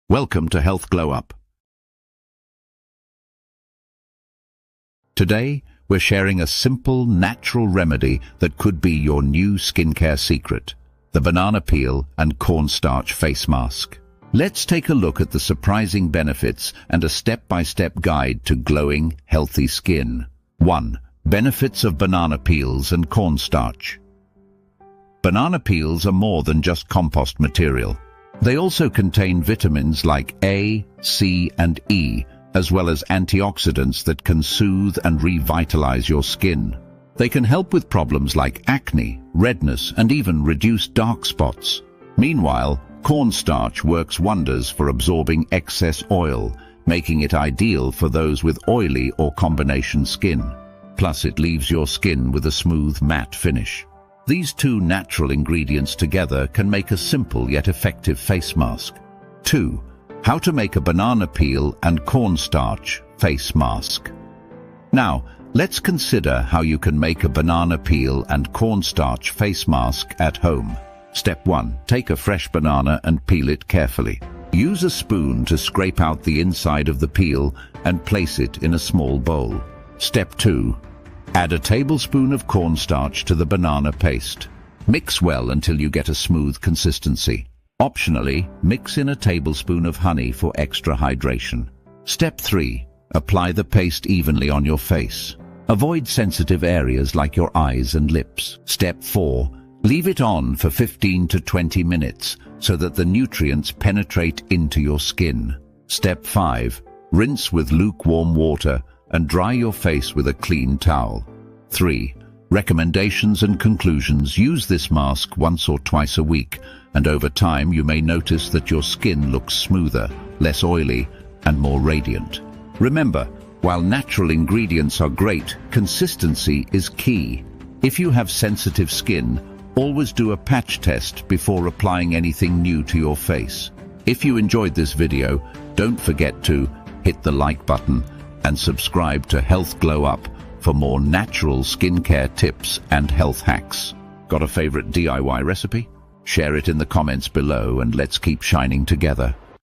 Welcome to Health Glow Up. Today, we're sharing a simple, natural remedy that could be your new skincare secret, the banana peel and cornstarch face mask. Let's take a look at the surprising benefits and a step-by-step guide to glowing, healthy skin. 1. Benefits of banana peels and cornstarch. Banana peels are more than just compost material. They also contain vitamins like A, C, and E, as well as antioxidants that can soothe and revitalize your skin. They can help with problems like acne, redness, and even reduce dark spots. Meanwhile, cornstarch works wonders for absorbing excess oil, making it ideal for those with oily or combination skin. Plus, it leaves your skin with a smooth, matte finish. These two natural ingredients together can make a simple yet effective face mask. 2. How to make a banana peel and cornstarch face mask. Now, let's consider how you can make a banana peel and cornstarch face mask at home. Step 1. Take a fresh banana and peel it carefully. Use a spoon to scrape out the inside of the peel and place it in a small bowl. Step 2. Add a tablespoon of cornstarch to the banana paste. Mix well until you get a smooth consistency. Optionally, mix in a tablespoon of honey for extra hydration. Step 3. Apply the paste evenly on your face. Avoid sensitive areas like your eyes and lips. Step 4. Leave it on for 15 to 20 minutes so that the nutrients penetrate into your skin. Step 5. Rinse with lukewarm water and dry your face with a clean towel. 3. Recommendations and conclusions. Use this mask once or twice a week, and over time you may notice that your skin looks smoother, less oily, and more radiant. Remember, while natural ingredients are great, consistency is key. If you have sensitive skin, always do a patch test before applying anything new to your face. If you enjoyed this video, don't forget to hit the like button and subscribe to Health Glow Up for more natural skincare tips and health hacks. Got a favorite DIY recipe? Share it in the comments below and let's keep shining together.